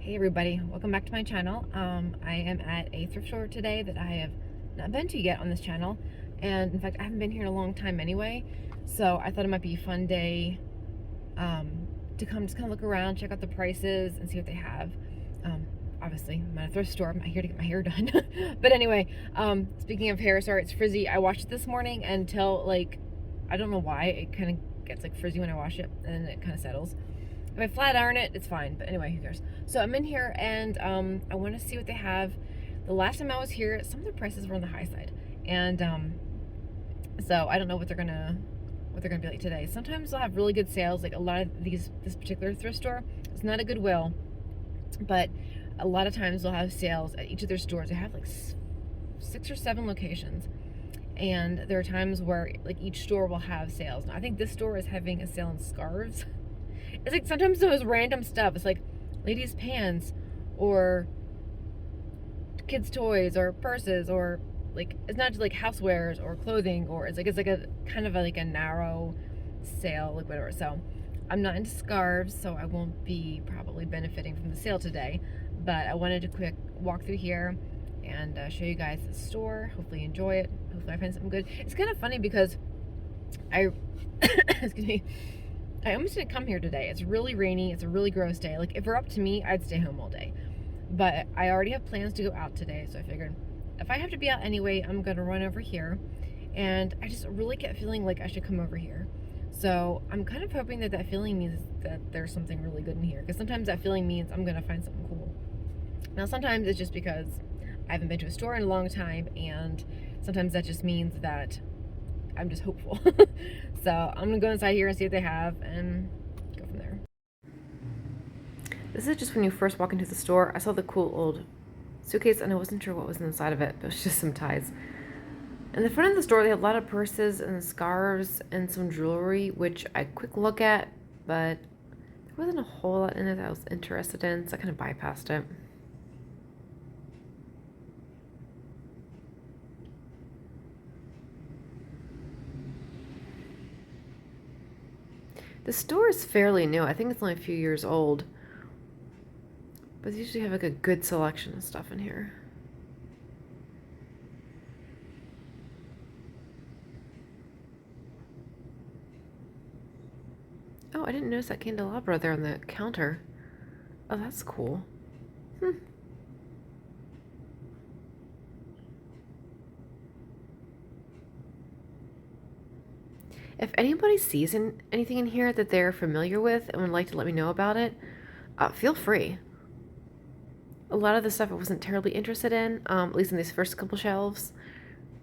Hey everybody, welcome back to my channel. I am at a thrift store today that I have not been to yet on this channel, and in fact I haven't been here in a long time anyway, so I thought it might be a fun day to come just kind of look around, check out the prices and see what they have. Obviously I'm at a thrift store, I'm not here to get my hair done. But anyway, speaking of hair, sorry it's frizzy. I washed it this morning until I don't know why, it kind of gets like frizzy when I wash it and then it kind of settles. If I flat iron it, it's fine. But anyway, who cares? So I'm in here and I want to see what they have. The last time I was here, some of the prices were on the high side, and so I don't know what they're gonna be like today. Sometimes they'll have really good sales. Like a lot of this particular thrift store, it's not a Goodwill, but a lot of times they'll have sales at each of their stores. They have like 6 or 7 locations, and there are times where like each store will have sales. Now I think this store is having a sale on scarves. It's like sometimes those random stuff. It's like ladies' pants or kids' toys or purses, or like it's not just like housewares or clothing, or it's like a kind of like a narrow sale, like whatever. So I'm not into scarves, so I won't be probably benefiting from the sale today. But I wanted to quick walk through here and show you guys the store. Hopefully you enjoy it. Hopefully I find something good. It's kind of funny because I excuse me, I almost didn't come here today. It's really rainy. It's a really gross day. Like, if it were up to me, I'd stay home all day. But I already have plans to go out today, so I figured if I have to be out anyway, I'm going to run over here. And I just really kept feeling like I should come over here. So I'm kind of hoping that feeling means that there's something really good in here. Because sometimes that feeling means I'm going to find something cool. Now, sometimes it's just because I haven't been to a store in a long time, and sometimes that just means that I'm just hopeful. So I'm gonna go inside here and see what they have and go from there. This is just when you first walk into the store. I saw the cool old suitcase and I wasn't sure what was inside of it, but it was just some ties. In the front of the store, they have a lot of purses and scarves and some jewelry, which I quick look at, but there wasn't a whole lot in it that I was interested in, so I kind of bypassed it. The store is fairly new. I think it's only a few years old. But they usually have like a good selection of stuff in here. Oh, I didn't notice that candelabra there on the counter. Oh, that's cool. If anybody sees anything in here that they're familiar with and would like to let me know about it, feel free. A lot of the stuff I wasn't terribly interested in, at least in these first couple shelves,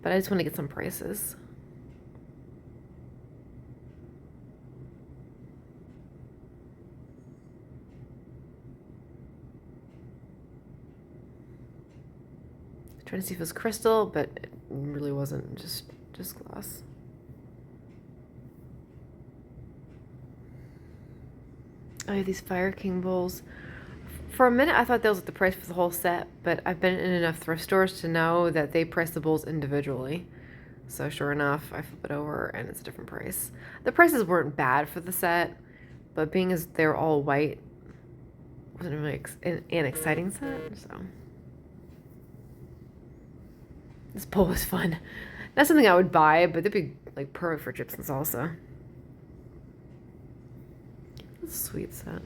but I just want to get some prices. Trying to see if it was crystal, but it really wasn't, just glass. I have these Fire King bowls. For a minute, I thought that was the price for the whole set, but I've been in enough thrift stores to know that they price the bowls individually. So sure enough, I flip it over and it's a different price. The prices weren't bad for the set, but being as they're all white, wasn't really an exciting set, so. This bowl was fun. Not something I would buy, but they'd be like perfect for chips and salsa. That's a sweet set.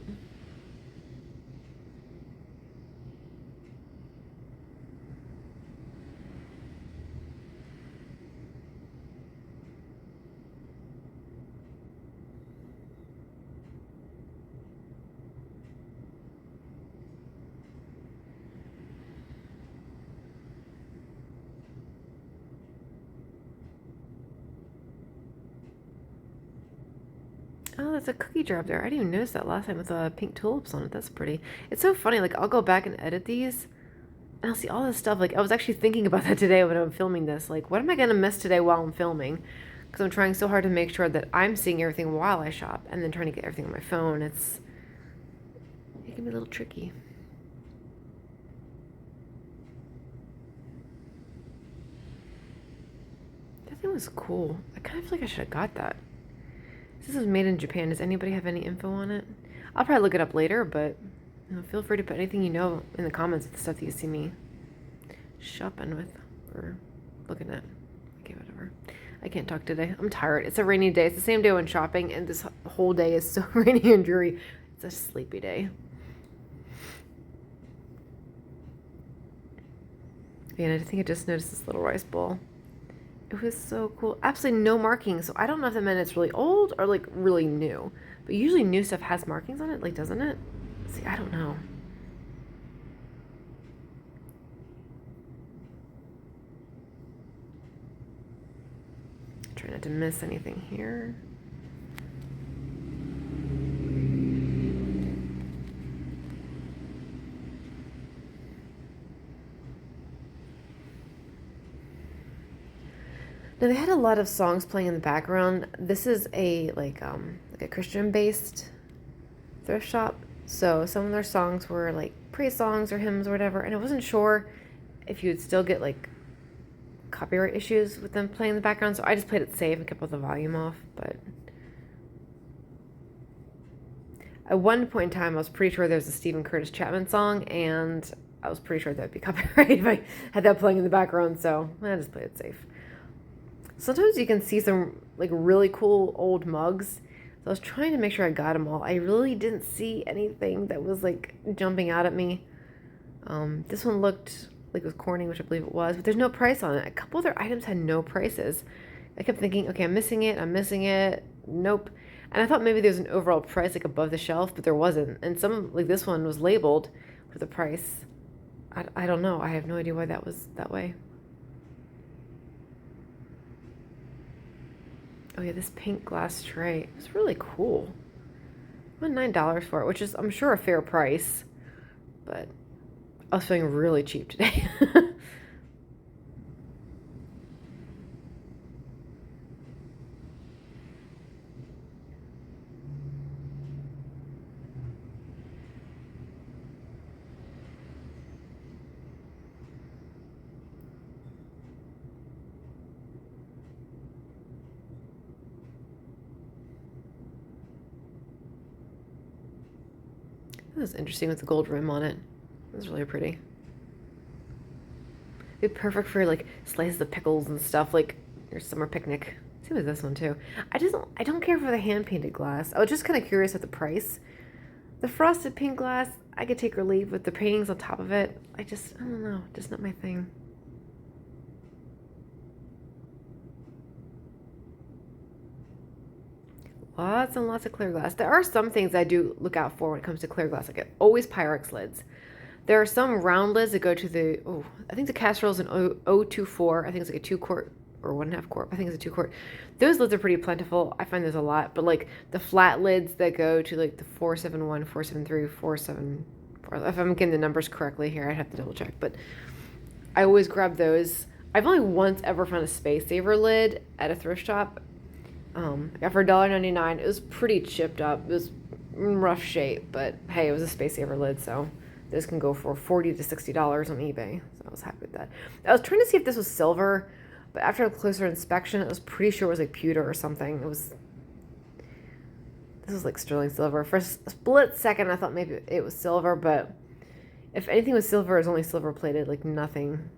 Oh, that's a cookie jar up there. I didn't even notice that last time with the pink tulips on it. That's pretty. It's so funny. Like, I'll go back and edit these, and I'll see all this stuff. Like, I was actually thinking about that today when I'm filming this. Like, what am I going to miss today while I'm filming? Because I'm trying so hard to make sure that I'm seeing everything while I shop, and then trying to get everything on my phone. It can be a little tricky. That thing was cool. I kind of feel like I should have got that. This is made in Japan. Does anybody have any info on it? I'll probably look it up later, but Feel free to put anything you know in the comments of the stuff that you see me shopping with or looking at. Okay, whatever. I can't talk today. I'm tired. It's a rainy day. It's the same day I went shopping, and this whole day is so rainy and dreary. It's a sleepy day. And I think I just noticed this little rice bowl. It was so cool. Absolutely no markings. So I don't know if that meant it's really old or like really new. But usually new stuff has markings on it, like, doesn't it? See, I don't know. Try not to miss anything here. Now they had a lot of songs playing in the background. This is a like a Christian-based thrift shop, so some of their songs were like praise songs or hymns or whatever. And I wasn't sure if you would still get like copyright issues with them playing in the background, so I just played it safe and kept all the volume off. But at one point in time, I was pretty sure there was a Stephen Curtis Chapman song, and I was pretty sure that'd be copyrighted if I had that playing in the background. So I just played it safe. Sometimes you can see some like really cool old mugs. So I was trying to make sure I got them all. I really didn't see anything that was like jumping out at me. This one looked like it was Corning, which I believe it was, but there's no price on it. A couple other items had no prices. I kept thinking, okay, I'm missing it. Nope. And I thought maybe there was an overall price like above the shelf, but there wasn't. And some, like this one, was labeled with the price. I don't know. I have no idea why that was that way. Oh yeah, this pink glass tray. It's really cool. I went $9 for it, which is, I'm sure, a fair price. But I was feeling really cheap today. That was interesting with the gold rim on it. It was really pretty. It'd be perfect for like slices of pickles and stuff, like your summer picnic. Same with this one too. I don't care for the hand painted glass. I was just kind of curious at the price. The frosted pink glass, I could take or leave with the paintings on top of it. I don't know, just not my thing. Lots and lots of clear glass. There are some things I do look out for when it comes to clear glass. Like always Pyrex lids. There are some round lids that go to the, I think the casserole's an 024. I think it's like a 2-quart or 1.5 quart. I think it's a 2-quart. Those lids are pretty plentiful. I find there's a lot. But like the flat lids that go to like the 471, 473, 474. If I'm getting the numbers correctly here, I'd have to double check. But I always grab those. I've only once ever found a Space Saver lid at a thrift shop. I got for $1.99. It was pretty chipped up. It was in rough shape, but hey, it was a Space Saver lid, so this can go for $40 to $60 on eBay. So I was happy with that. I was trying to see if this was silver, but after a closer inspection, I was pretty sure it was like pewter or something. This was like sterling silver. For a split second, I thought maybe it was silver, but if anything was silver, it was only silver plated, like nothing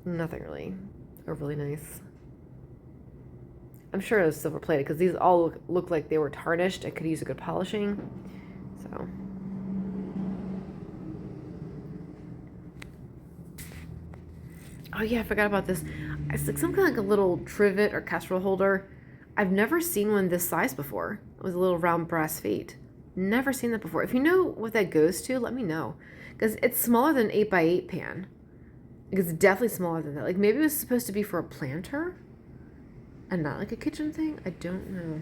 really overly nice. I'm sure it was silver plated because these all look like they were tarnished. I could use a good polishing. So. Oh yeah, I forgot about this. It's like some kind of like a little trivet or casserole holder. I've never seen one this size before. It was a little round brass feet. Never seen that before. If you know what that goes to, let me know. Because it's smaller than an 8x8 pan. It's definitely smaller than that. Like maybe it was supposed to be for a planter? And not like a kitchen thing? I don't know.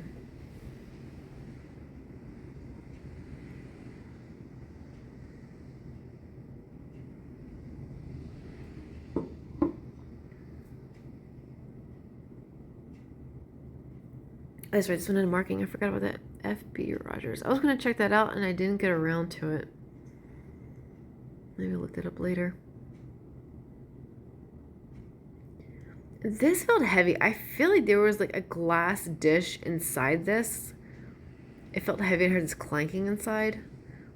That's right, this one had a marking. I forgot about that. FB Rogers. I was going to check that out and I didn't get around to it. Maybe I'll look that up later. This felt heavy. I feel like there was like a glass dish inside this. It felt heavy. I heard this clanking inside.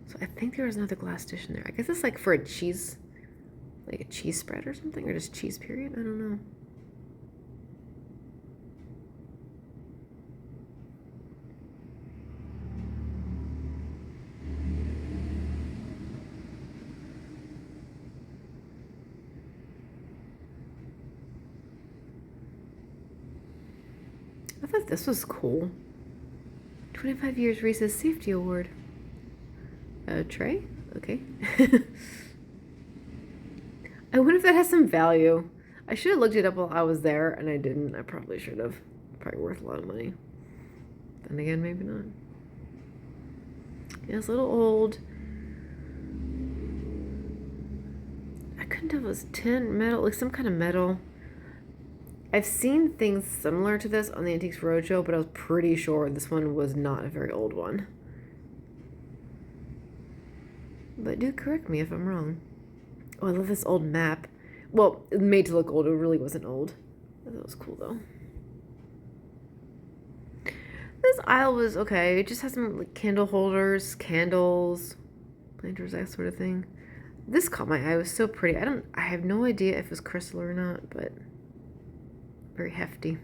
So I think there was another glass dish in there. I guess it's like for a cheese, like a cheese spread or something, or just cheese period. I don't know. I thought this was cool. 25 years Reese's Safety Award. Tray? Okay. I wonder if that has some value. I should have looked it up while I was there, and I didn't. I probably should have. Probably worth a lot of money. Then again, maybe not. Yeah, it's a little old. I couldn't tell if it was tin, metal, like some kind of metal. I've seen things similar to this on the Antiques Roadshow, but I was pretty sure this one was not a very old one. But do correct me if I'm wrong. Oh, I love this old map. Well, made to look old. It really wasn't old. I thought it was cool, though. This aisle was okay. It just has some like, candle holders, candles, planters, that sort of thing. This caught my eye. It was so pretty. I have no idea if it was crystal or not, but very hefty.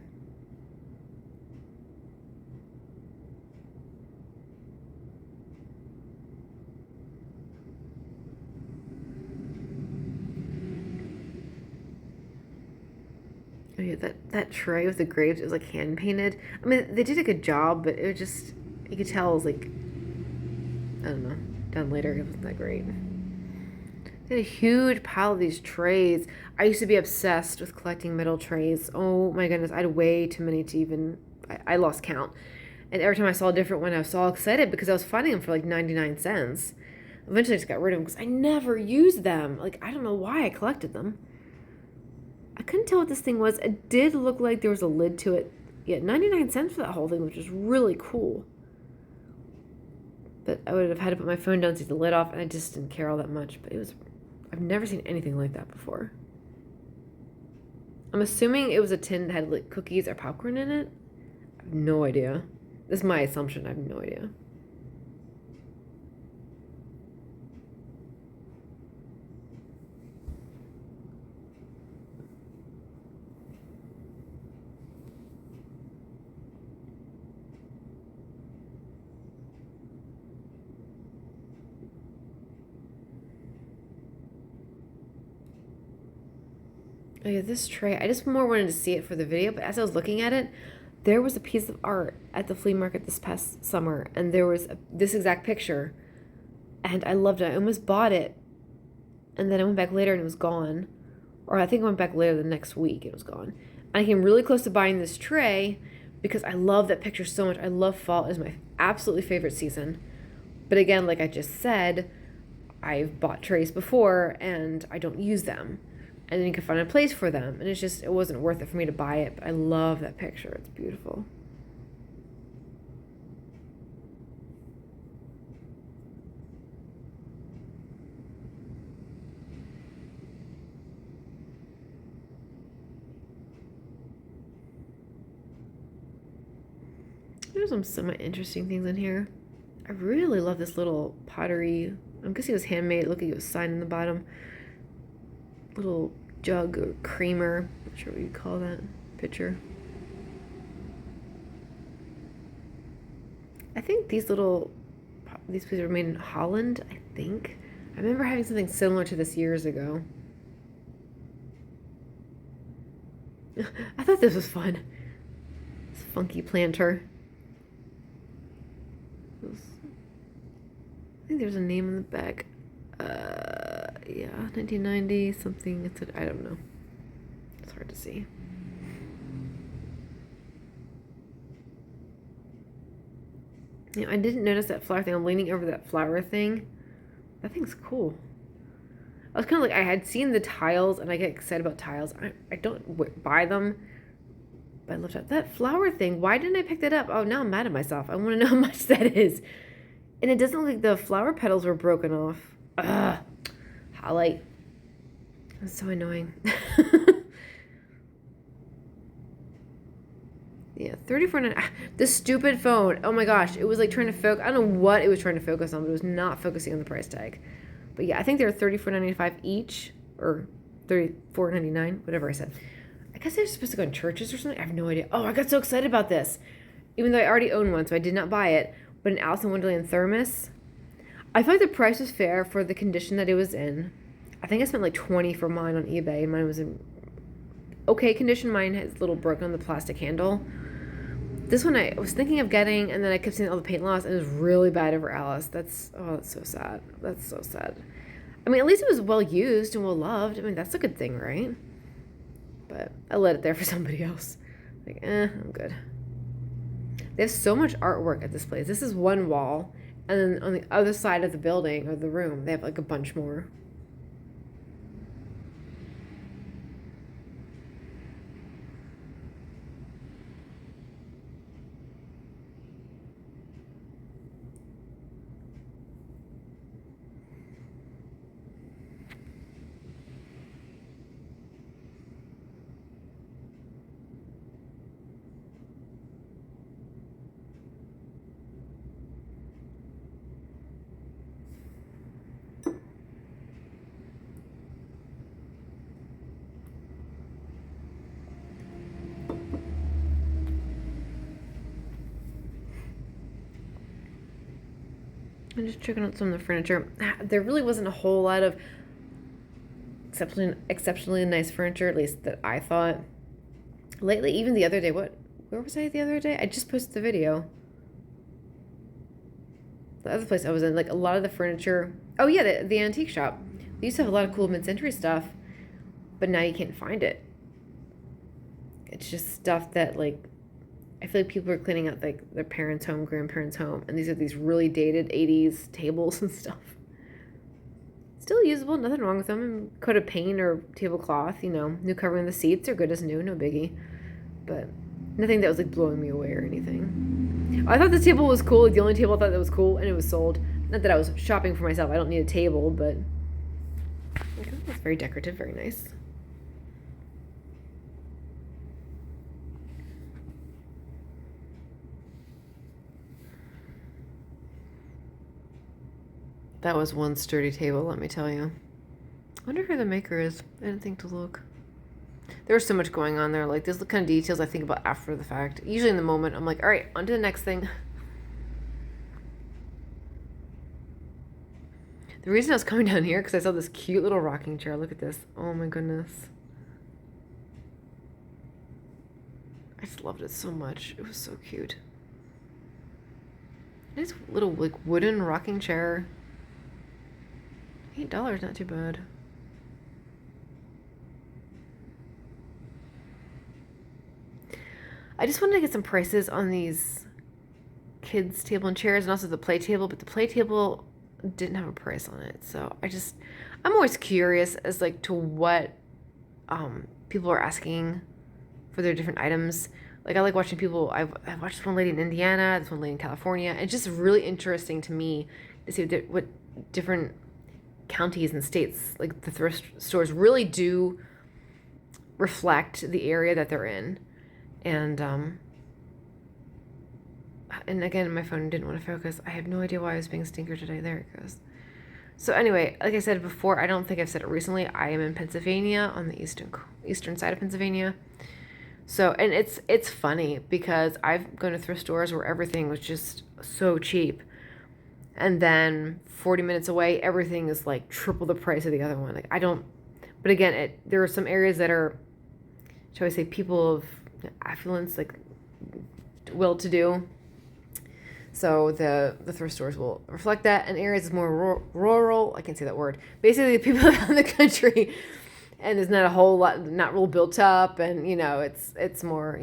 Oh yeah, that tray with the grapes, it was like hand painted. I mean, they did a good job, but it was just, you could tell it was like, I don't know, done later, it wasn't that great. They had a huge pile of these trays. I used to be obsessed with collecting metal trays. Oh my goodness, I had way too many to even, I lost count. And every time I saw a different one, I was so excited because I was finding them for like 99 cents. Eventually I just got rid of them because I never used them. Like, I don't know why I collected them. I couldn't tell what this thing was. It did look like there was a lid to it. Yeah, 99 cents for that whole thing, which was really cool. But I would have had to put my phone down to take the lid off, and I just didn't care all that much. But it was, I've never seen anything like that before. I'm assuming it was a tin that had like cookies or popcorn in it. I have no idea. This is my assumption. I have no idea. Oh yeah, this tray, I just more wanted to see it for the video, but as I was looking at it, there was a piece of art at the flea market this past summer, and there was this exact picture, and I loved it. I almost bought it, and then I went back later and it was gone. Or I think I went back later the next week, it was gone. And I came really close to buying this tray because I love that picture so much. I love fall. It is my absolutely favorite season. But again, like I just said, I've bought trays before and I don't use them. And then you can find a place for them. And it's just, it wasn't worth it for me to buy it. But I love that picture. It's beautiful. There's some semi-interesting things in here. I really love this little pottery. I'm guessing it was handmade. Look at it was signed in the bottom. Little jug or creamer. Not sure what you call that. Pitcher. I think these pieces were made in Holland, I think. I remember having something similar to this years ago. I thought this was fun. This funky planter. I think there's a name on the back. Yeah, 1990 something. I don't know. It's hard to see. You know, I didn't notice that flower thing. I'm leaning over that flower thing. That thing's cool. I was kind of like, I had seen the tiles, and I get excited about tiles. I don't buy them, but I looked at that flower thing. Why didn't I pick that up? Oh, now I'm mad at myself. I want to know how much that is. And it doesn't look like the flower petals were broken off. Ugh. Highlight. That's so annoying. Yeah, $34.99. This stupid phone. Oh my gosh. It was like trying to focus. I don't know what it was trying to focus on, but it was not focusing on the price tag. But yeah, I think they were $34.95 each, or $34.99, whatever I said. I guess they're supposed to go in churches or something. I have no idea. Oh, I got so excited about this. Even though I already own one, so I did not buy it. But an Alice in Wonderland thermos. I thought the price was fair for the condition that it was in. I think I spent like $20 for mine on eBay. Mine was in okay condition. Mine has a little broken on the plastic handle. This one I was thinking of getting, and then I kept seeing all the paint loss, and it was really bad over Alice. That's so sad. That's so sad. I mean, at least it was well used and well loved. I mean, that's a good thing, right? But I let it there for somebody else. Like, I'm good. They have so much artwork at this place. This is one wall, and then on the other side of the building or the room, they have like a bunch more. I'm just checking out some of the furniture. There really wasn't a whole lot of exceptionally nice furniture, at least that I thought. Lately, even the other day, where was I the other day? I just posted the video. The other place I was in, like a lot of the furniture. Oh yeah, the antique shop. They used to have a lot of cool mid-century stuff, but now you can't find it. It's just stuff that like, I feel like people are cleaning out like their parents' home, grandparents' home, and these are these really dated 80s tables and stuff. Still usable, nothing wrong with them. And coat of paint or tablecloth, new covering the seats are good as new, no biggie. But nothing that was like blowing me away or anything. I thought this table was cool, like the only table I thought that was cool, and it was sold. Not that I was shopping for myself, I don't need a table, but it's very decorative, very nice. That was one sturdy table, let me tell you. I wonder who the maker is. I didn't think to look. There was so much going on there. Like, these are the kind of details I think about after the fact. Usually in the moment, I'm like, all right, on to the next thing. The reason I was coming down here, because I saw this cute little rocking chair. Look at this. Oh, my goodness. I just loved it so much. It was so cute. Nice little, like, wooden rocking chair. $8, not too bad. I just wanted to get some prices on these kids' table and chairs, and also the play table, but the play table didn't have a price on it. So I'm always curious as like to what people are asking for their different items. Like, I like watching people. I've watched this one lady in Indiana, this one lady in California. It's just really interesting to me to see what different counties and states, like the thrift stores, really do reflect the area that they're in. And again, my phone didn't want to focus. I have no idea why I was being a stinker today. There it goes. So anyway, like I said before, I don't think I've said it recently, I am in Pennsylvania, on the eastern side of Pennsylvania. So, and it's funny because I've gone to thrift stores where everything was just so cheap. And then 40 minutes away, everything is like triple the price of the other one. Like, but again, there are some areas that are, shall I say, people of affluence, like well-to-do. So the thrift stores will reflect that. And areas is more rural, I can't say that word. Basically, the people in the country, and there's not a whole lot, not real built up, and it's more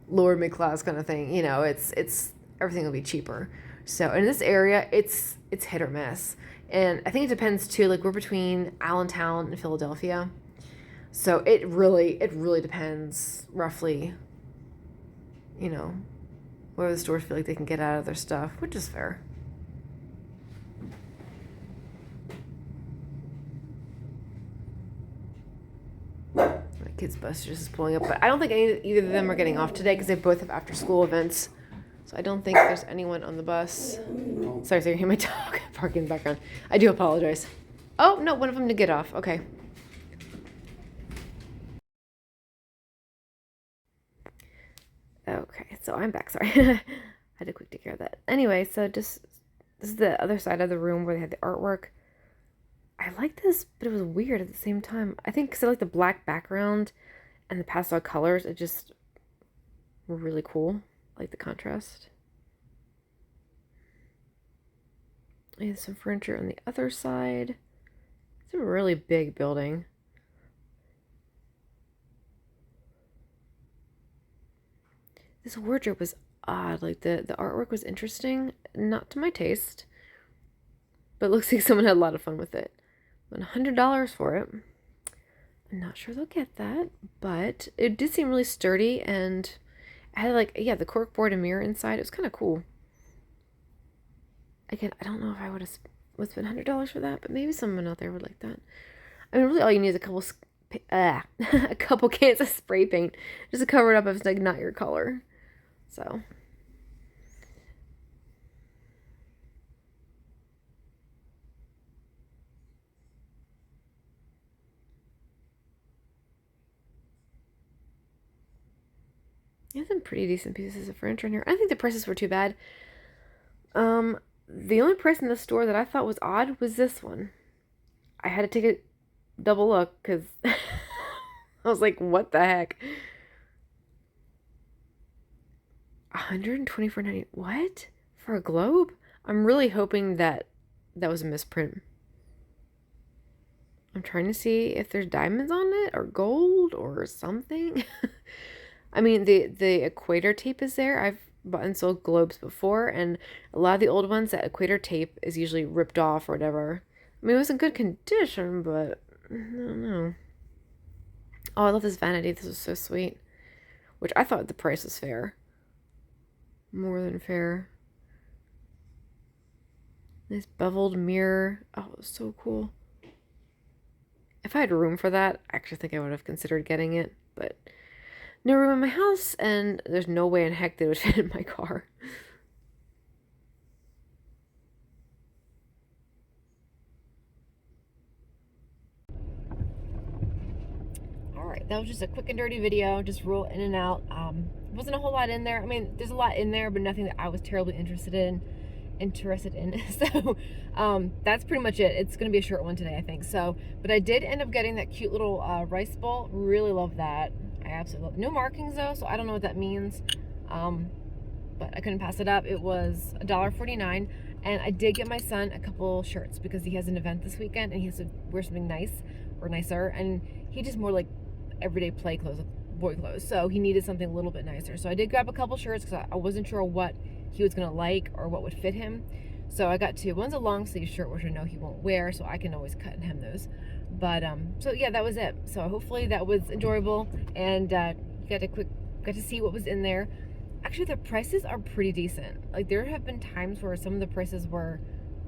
lower mid class kind of thing. It's everything will be cheaper. So in this area, it's hit or miss, and I think it depends too. Like, we're between Allentown and Philadelphia, so it really depends roughly. Where the stores feel like they can get out of their stuff, which is fair. My kids' bus just is pulling up. But I don't think either of them are getting off today because they both have after-school events. So I don't think there's anyone on the bus. Sorry, you hear my dog barking in the background. I do apologize. Oh, no, one of them to get off. Okay. Okay, so I'm back. Sorry. I had to quick take care of that. Anyway, so this is the other side of the room where they had the artwork. I like this, but it was weird at the same time. I think because I like the black background and the pastel colors, it just were really cool. I like the contrast. And some furniture on the other side. It's a really big building. This wardrobe was odd. Like the artwork was interesting, not to my taste, but it looks like someone had a lot of fun with it. $100 for it. I'm not sure they'll get that, but it did seem really sturdy, and it had the corkboard and mirror inside. It was kind of cool. Again, I don't know if I would spend $100 for that, but maybe someone out there would like that. I mean, really all you need is a couple cans of spray paint just to cover it up if it's not your color. So there's some pretty decent pieces of furniture in here. I don't think the prices were too bad. The only price in the store that I thought was odd was this one. I had to take a double look because I was like, what the heck? $124.90. What? For a globe? I'm really hoping that was a misprint. I'm trying to see if there's diamonds on it or gold or something. I mean, the equator tape is there. I've bought and sold globes before, and a lot of the old ones, that equator tape is usually ripped off or whatever. I mean, it was in good condition, but I don't know. Oh, I love this vanity. This was so sweet. Which I thought the price was fair. More than fair. Nice beveled mirror. Oh, it was so cool. If I had room for that, I actually think I would have considered getting it, but no room in my house, and there's no way in heck that it would fit in my car. Alright, that was just a quick and dirty video, just roll in and out. Wasn't a whole lot in there. I mean, there's a lot in there, but nothing that I was terribly interested in. So that's pretty much it. It's gonna be a short one today, I think. So, but I did end up getting that cute little rice bowl. Really love that. I absolutely love it. No markings though, so I don't know what that means. But I couldn't pass it up. It was $1.49, and I did get my son a couple shirts because he has an event this weekend and he has to wear something nice or nicer, and he just more like everyday play clothes, boy clothes. So he needed something a little bit nicer. So I did grab a couple shirts because I wasn't sure what he was gonna like or what would fit him. So I got two. One's a long sleeve shirt, which I know he won't wear, so I can always cut and hem those. But so yeah, that was it. So hopefully that was enjoyable, and you got to see what was in there. Actually, the prices are pretty decent. Like, there have been times where some of the prices were,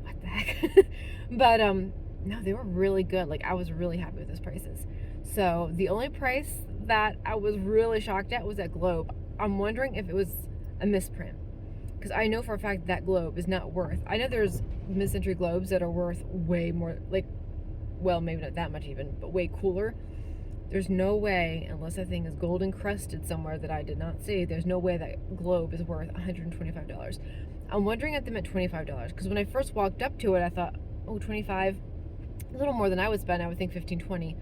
what the heck? But no, they were really good. Like, I was really happy with those prices. So the only price that I was really shocked at was that globe. I'm wondering if it was a misprint, because I know for a fact that globe is not worth. I know there's mid-century globes that are worth way more, like, well, maybe not that much even, but way cooler. There's no way, unless that thing is gold encrusted somewhere that I did not see, there's no way that globe is worth $125. I'm wondering if they meant $25, because when I first walked up to it, I thought, oh, 25, a little more than I would spend. I would think 15, 20.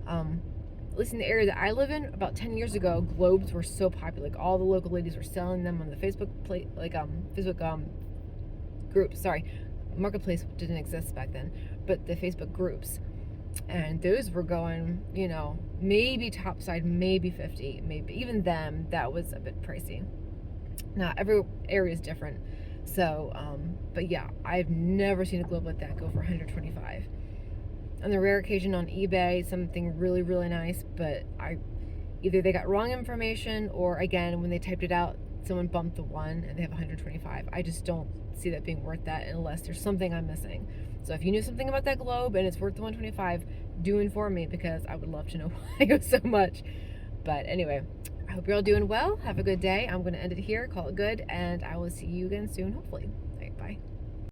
At least in the area that I live in, about 10 years ago, globes were so popular. Like, all the local ladies were selling them on the Facebook groups. Sorry, Marketplace didn't exist back then, but the Facebook groups. And those were going, you know, maybe topside, maybe 50, maybe even them. That was a bit pricey. Now, every area is different. So, but yeah, I've never seen a globe like that go for $125. On the rare occasion on eBay, something really, really nice, but either they got wrong information, or again, when they typed it out, someone bumped the one and they have 125. I just don't see that being worth that unless there's something I'm missing. So if you knew something about that globe and it's worth the 125, do inform me, because I would love to know why it was so much. But anyway, I hope you're all doing well. Have a good day. I'm going to end it here, call it good, and I will see you again soon, hopefully. All right, bye.